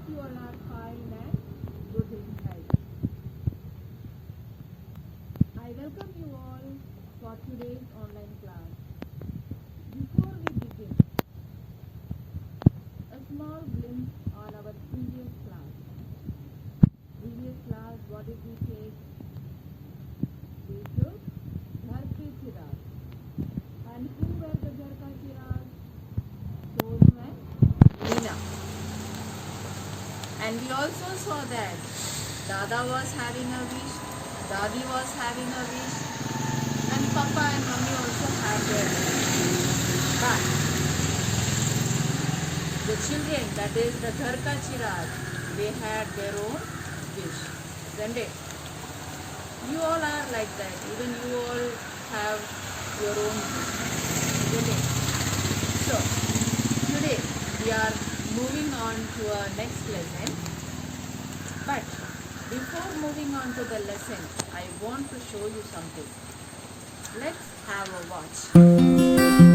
you all are fine and good in health. I welcome you all for today's online class. Before we begin, a small glimpse on our previous class. Previous class, what did we take? We took Ghar Ke Chirag. And who were the Ghar Ka Chirag? Sonu and Meena. And we also saw that Dada was having a wish, Dadi was having a wish, and Papa and Mummy also had their wish. But the children, that is the Ghar Ka Chirag, they had their own wish. Isn't it? You all are like that. Even you all have your own wish. Isn't it? So, today we are moving on to our next lesson. But before moving on to the lesson, I want to show you something. Let's have a watch.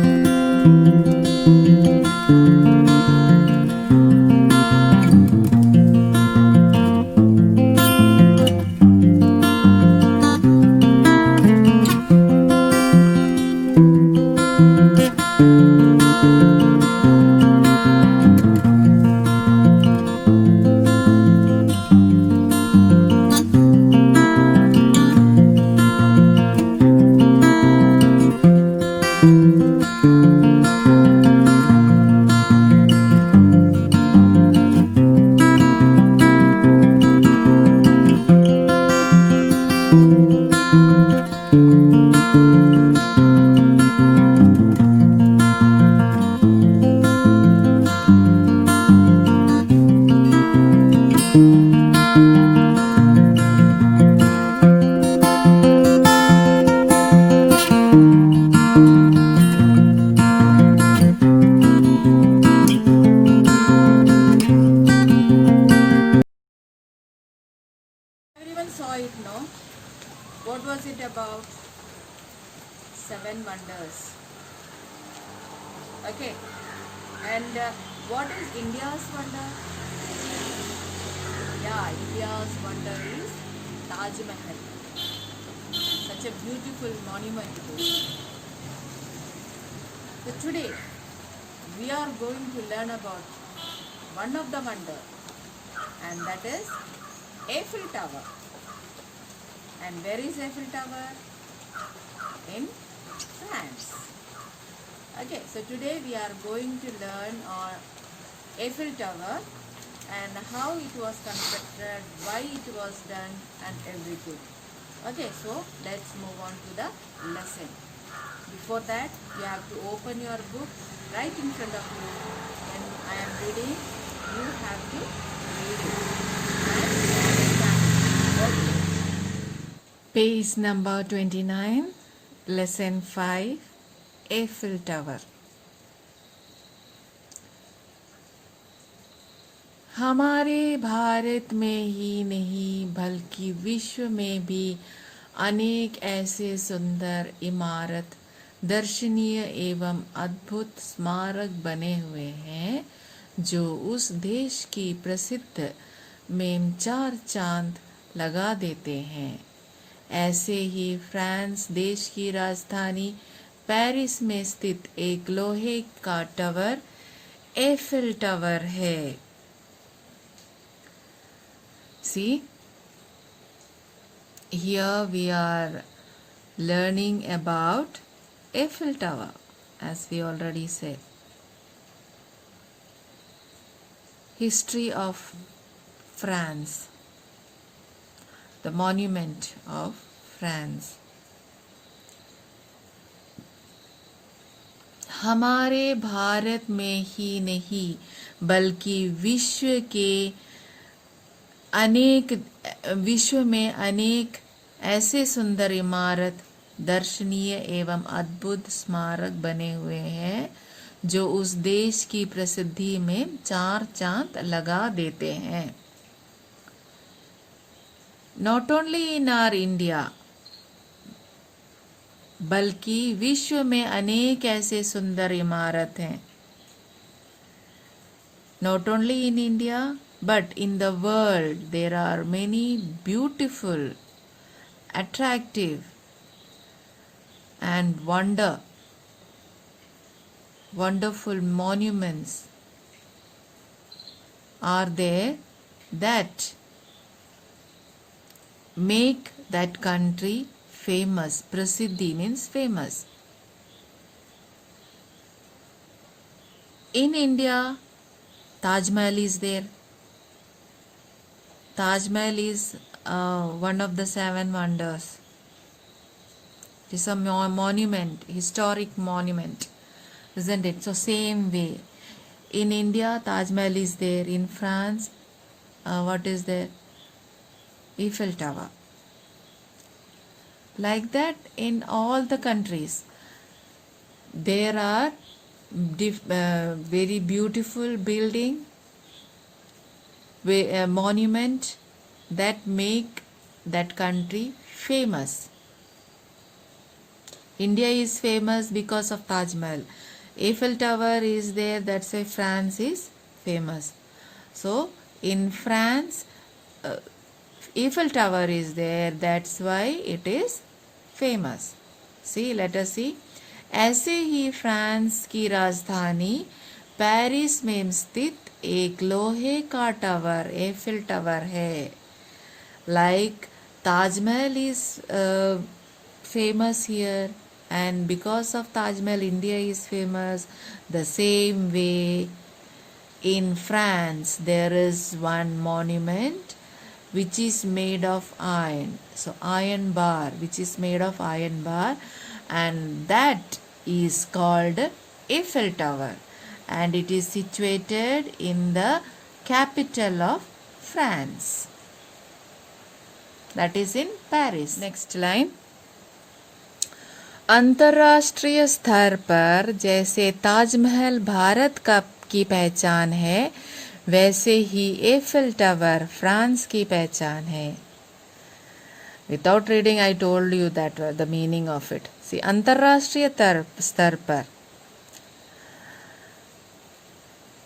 Everyone saw it, no? What was it about? 7 wonders. Okay. And what is India's wonder? Yeah, India's wonder is Taj Mahal. Such a beautiful monument it is. So today we are going to learn about one of the wonder, and that is Eiffel Tower. And where is Eiffel Tower? In France. Okay, so today we are going to learn on Eiffel Tower and how it was constructed, why it was done, and everything. Okay, so let's move on to the lesson. Before that, you have to open your book right in front of you. When I am reading, you have to read it. Okay. Page number 29, lesson 5, Eiffel Tower. हमारे भारत में ही नहीं बल्कि विश्व में भी अनेक ऐसे सुंदर इमारत, दर्शनीय एवं अद्भुत स्मारक बने हुए हैं जो उस देश की प्रसिद्ध में 4 चांद लगा देते हैं। ऐसे ही फ्रांस देश की राजधानी पेरिस में स्थित एक लोहे का टावर एफिल टावर है। See, here we are learning about Eiffel Tower, as we already said. History of France, the monument of France. हमारे भारत में ही नहीं बल्कि विश्व में अनेक ऐसे सुंदर इमारत, दर्शनीय एवं अद्भुत स्मारक बने हुए हैं जो उस देश की प्रसिद्धि में 4 चांद लगा देते हैं। Not only in our India, बल्कि विश्व में अनेक ऐसे सुंदर इमारत हैं। Not only in India, But in the world, there are many beautiful, attractive, and wonderful monuments are there that make that country famous. Prasiddhi means famous. In India, Taj Mahal is there. Taj Mahal is one of the seven wonders. It is a monument, historic monument, isn't it? So same way, in India, Taj Mahal is there. In France, what is there? Eiffel Tower. Like that, in all the countries, there are very beautiful building, monument that make that country famous. India is famous because of Taj Mahal. Eiffel Tower is there, that's why France is famous. So in France, Eiffel Tower is there, that's why it is famous. See, let us see. ऐसे ही France की राजधानी Paris में स्थित एक लोहे का tower Eiffel tower है. Like Taj Mahal is famous here, and because of Taj Mahal, India is famous. The same way, in France, there is one monument which is made of iron. So, iron bar, which is made of iron bar, and that is called Eiffel Tower, and it is situated in the capital of France. That is in Paris. Next line. अंतर्राष्ट्रीय स्तर पर जैसे ताजमहल भारत की पहचान है, वैसे ही Eiffel tower France की पहचान है. Without reading, I told you that the meaning of it. See, अंतर्राष्ट्रीय स्तर पर,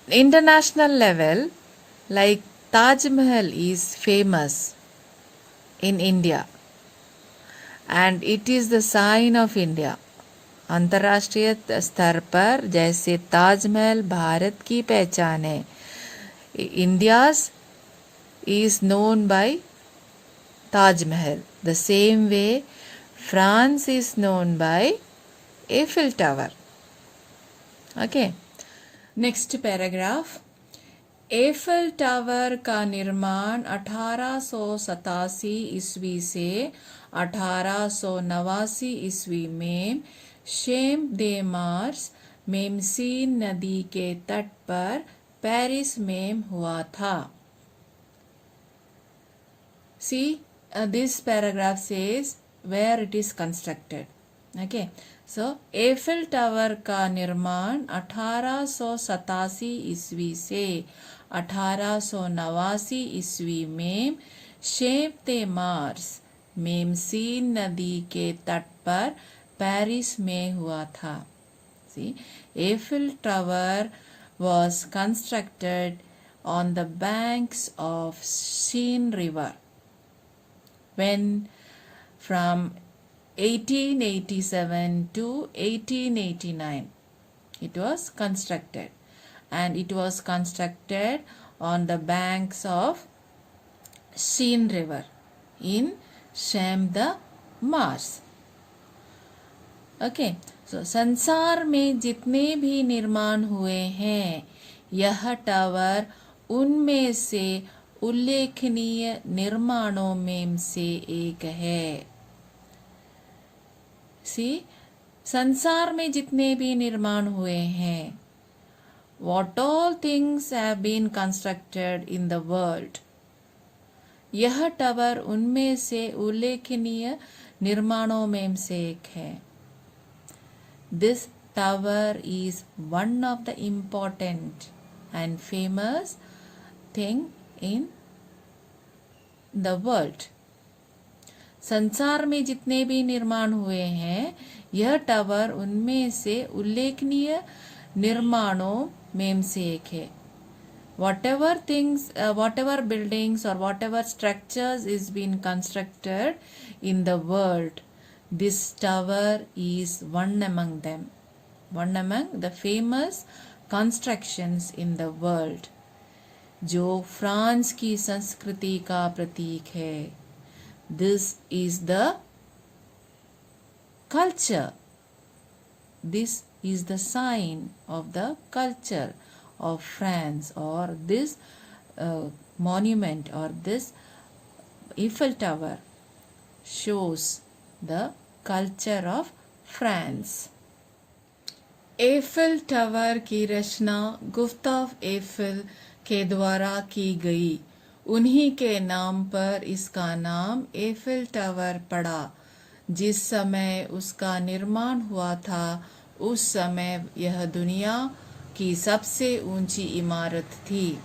international level, like Taj Mahal is famous in India, and it is the sign of India. अंतर्राष्ट्रीय स्तर पर जैसे ताजमहल भारत की पहचान है, India's is known by Taj Mahal. The same way, France is known by Eiffel Tower. Okay. Next paragraph. Eiffel tower का निर्माण 1887 ईस्वी से 1889 ईस्वी में शैम दे मार्स मेम्सीन नदी के तट पर पेरिस में हुआ था. See, this paragraph says where it is constructed. Okay. So, Eiffel tower का निर्माण 1887 ईस्वी से 1889 ईस्वी में शैम दे मार्स मेम्सीन नदी के तट पर पेरिस में हुआ था. See, Eiffel Tower was constructed on the banks of Seine River when from 1887 to 1889 it was constructed, and it was constructed on the banks of Seine River in Champs-de-Mars. Okay, so संसार में जितने भी निर्माण हुए हैं, यह tower उनमें से उल्लेखनीय निर्माणों में से एक है. See, संसार में जितने भी निर्माण हुए हैं, what all things have been constructed in the world, यह टावर उनमें से उल्लेखनीय निर्माणों में से एक है. This tower is one of the important and famous thing in the world. संसार में जितने भी निर्माण हुए हैं, यह टावर उनमें से उल्लेखनीय निर्माणों में से एक है. whatever things, whatever buildings or whatever structures is being constructed in the world, this tower is one among them, one among the famous constructions in the world, जो फ्रांस की संस्कृति का प्रतीक है. This is the culture. This is the sign of the culture of France, or this monument or this Eiffel Tower shows the culture of France. Eiffel tower की रचना Gustav Eiffel के द्वारा की गई. उन्हीं के नाम पर इसका नाम एफिल टावर पड़ा. जिस समय उसका निर्माण हुआ था उस समय यह दुनिया की सबसे ऊंची इमारत थी.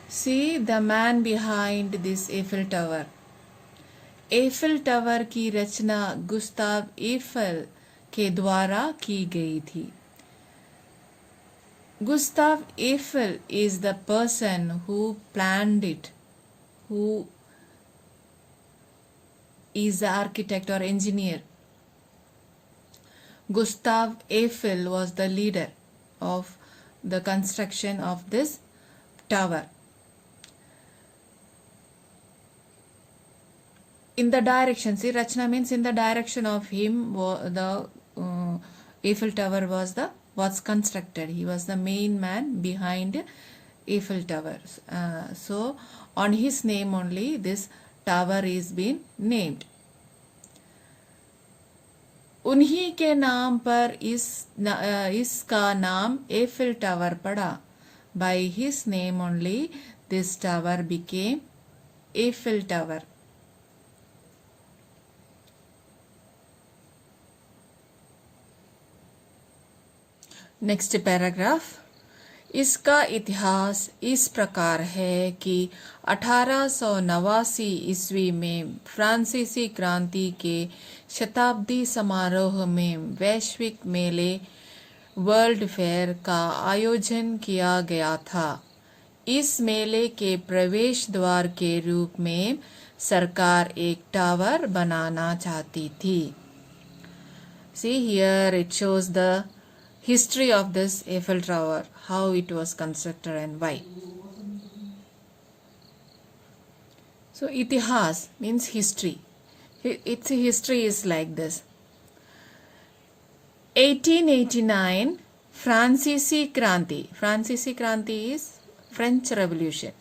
See the man behind this Eiffel Tower. Eiffel tower की रचना गुस्ताव एफिल के द्वारा की गई थी. Gustav Eiffel is the person who planned it, who is the architect or engineer. Gustav Eiffel was the leader of the construction of this tower. In the direction, see, Rachna means in the direction of him, the Eiffel Tower was constructed. He was the main man behind Eiffel Tower. So on his name only this tower is been named. उन्हीं के नाम पर इसका नाम Eiffel Tower पड़ा. By his name only this tower became Eiffel Tower. Next paragraph. इसका इतिहास इस प्रकार है कि 1889 ईस्वी में फ्रांसीसी क्रांति के शताब्दी समारोह में वैश्विक मेले वर्ल्ड फेयर का आयोजन किया गया था. इस मेले के प्रवेश द्वार के रूप में सरकार एक टावर बनाना चाहती थी. See here it shows the history of this Eiffel Tower, how it was constructed and why. So itihas means history. Its history is like this. 1889 फ्रांसीसी क्रांति. फ्रांसीसी क्रांति is French Revolution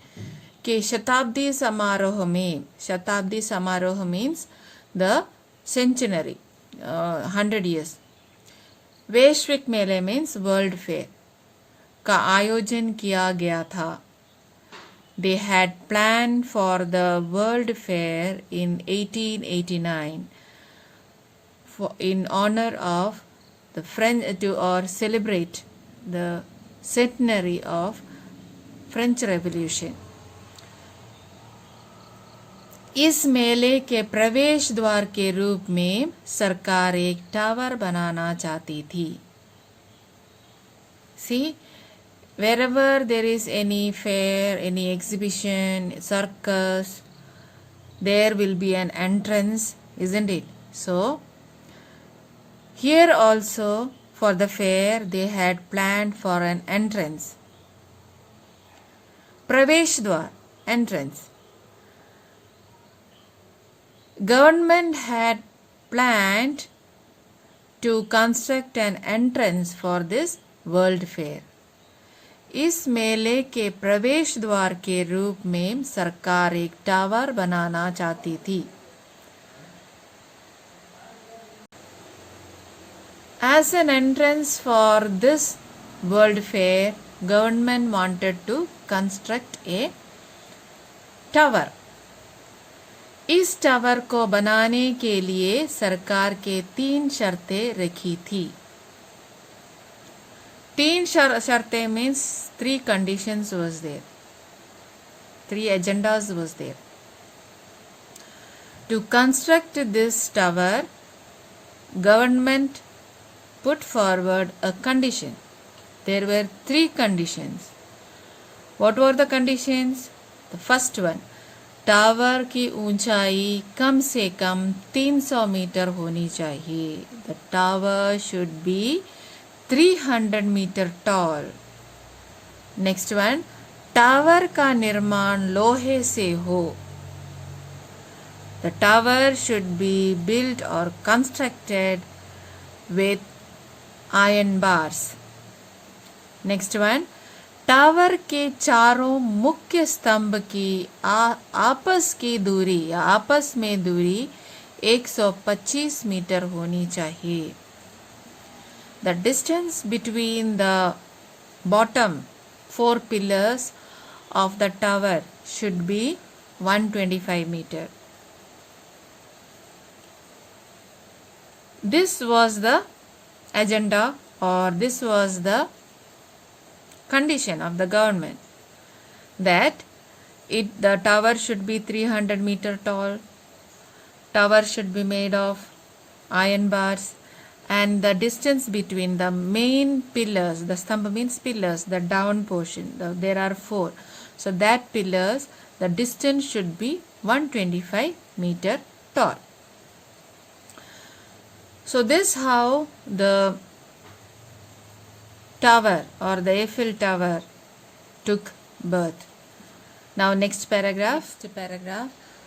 के शताब्दी समारोह में. शताब्दी समारोह means the centenary, 100 years. वैश्विक मेले मीन्स वर्ल्ड फेयर का आयोजन किया गया था. They had planned for the World Fair in 1889 in honor of the French or celebrate the centenary of French Revolution. इस मेले के प्रवेश द्वार के रूप में सरकार एक टावर बनाना चाहती थी. See, wherever there is any fair, any exhibition, circus, there will be an entrance, isn't it? So, here also for the fair they had planned for an entrance. Pravesh Dwar, entrance. Government had planned to construct an entrance for this World Fair. इस मेले के प्रवेश द्वार के रूप में सरकार एक टावर बनाना चाहती थी. As an entrance for this World Fair, government wanted to construct a tower. इस टावर को बनाने के लिए सरकार के 3 शर्तें रखी थी. 3 शर्तें means 3 conditions was there. 3 agendas was there. To construct this tower, government put forward a condition. there were three conditions. What were the conditions? The first one, tower की ऊंचाई कम से कम 300 मीटर होनी चाहिए. The tower should be 300 meter tall. Next one, tower का निर्माण लोहे से हो. The tower should be built or constructed with iron bars. Next one, tower के चारों मुख्य स्तंभ की आपस की दूरी या आपस में दूरी 125 मीटर होनी चाहिए. The distance between the bottom 4 pillars of the tower should be 125 meter. This was the agenda, or this was the condition of the government, that the tower should be 300 meter tall, tower should be made of iron bars, and the distance between the main pillars, the stambha means pillars, the down portion, there are 4, so that pillars, the distance should be 125 meter tall. So this how the tower or the Eiffel Tower took birth. Now next paragraph.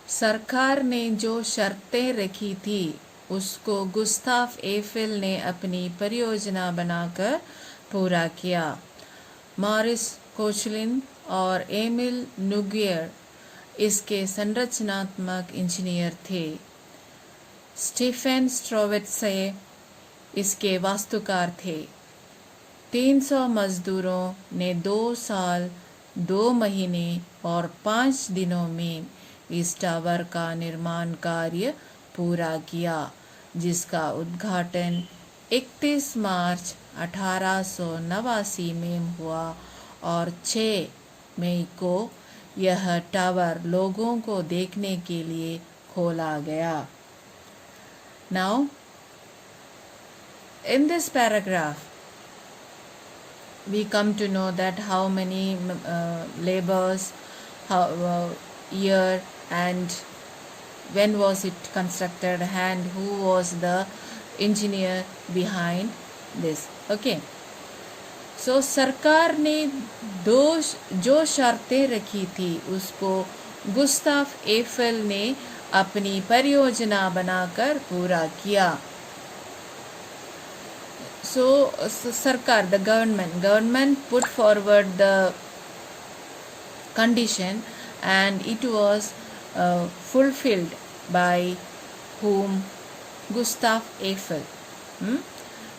सरकार ने जो शर्तें रखी थी उसको Gustave Eiffel ने अपनी परियोजना बनाकर पूरा किया. मॉरिस कोचलिन और एमिल नुगियर इसके संरचनात्मक इंजीनियर थे. स्टीफन स्ट्रोवेट्से इसके वास्तुकार थे. 300 मजदूरों ने 2 साल 2 महीने और 5 दिनों में इस टावर का निर्माण कार्य पूरा किया, जिसका उद्घाटन 31 मार्च 1889 में हुआ और 6 मई को यह टावर लोगों को देखने के लिए खोला गया. Now, in this paragraph, we come to know that how many labors, year, and when was it constructed, and who was the engineer behind this. Okay. So, सरकार ने जो शर्तें रखी थी उसको गुस्ताफ एफिल ने अपनी परियोजना बनाकर पूरा किया. So सरकार, the government put forward the condition, and it was fulfilled by whom? Gustav Eiffel.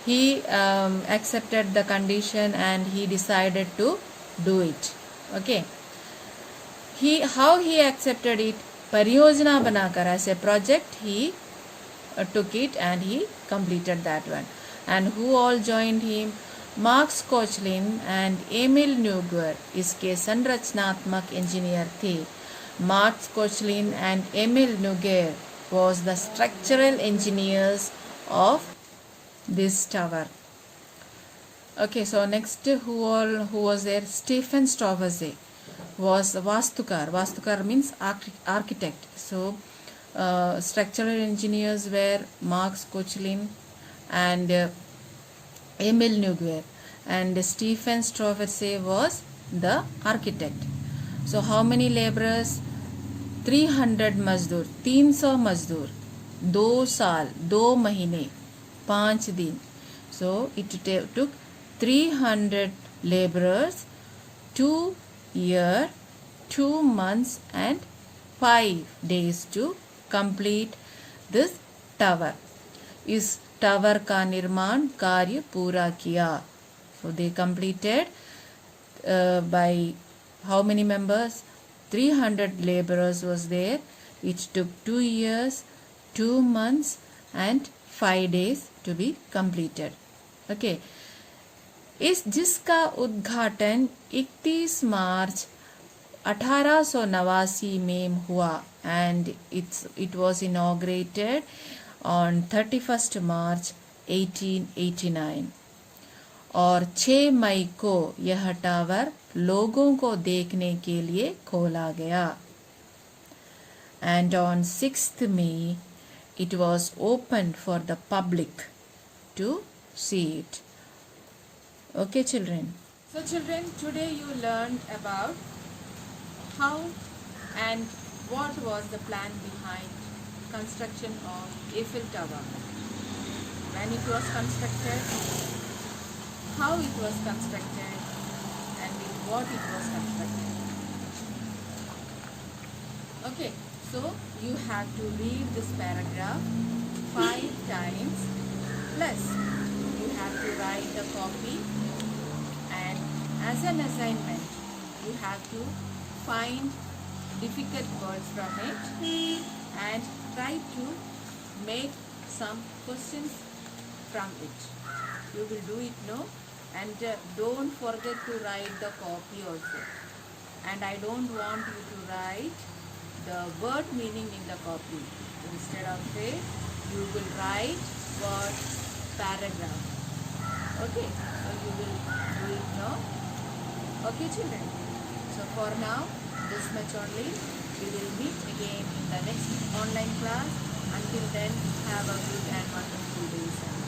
He accepted the condition and he decided to do it. Okay. How he accepted it? परियोजना बनाकर, as a project he took it and he completed that one. And who all joined him? Max Koechlin and Emil Nuguer इसके संरचनात्मक engineer थे. Max Koechlin and Emil Nuguer was the structural engineers of this tower. Okay, so next who was there? Stephen Strovese was Vastukar. Vastukar means architect. So structural engineers were Max Koechlin and Emil Nuguer, and Stephen Strovese was the architect. So how many laborers? 300 मजदूर, 300 मजदूर, 2 साल 2 महीने 5 दिन. So it took 300 laborers, 2 years, 2 months and 5 days to complete this tower. इस tower का निर्माण कार्य पूरा किया. So they completed by how many members? 300 laborers was there. It took 2 years, 2 months and 5 days to be completed. Okay. जिसका उद्घाटन 31 मार्च 1889 में हुआ, and it was inaugurated on 31st March 1889. और 6 मई को यह टावर लोगों को देखने के लिए खोला गया. And on 6th May, it was opened for the public to see it. Okay, children. So, children, today you learned about how and what was the plan behind construction of Eiffel Tower. When it was constructed, how it was constructed, and with what it was constructed. Okay, so you have to read this paragraph 5 times, plus you have to write a copy, and as an assignment you have to find difficult words from it and try to make some questions from it. You will do it, no? And don't forget to write the copy also. And I don't want you to write the word meaning in the copy. Instead of it, you will write word paragraph. Okay, so you will do it now. Okay, children. So for now, this much only. We will meet again in the next online class. Until then, have a good and wonderful day.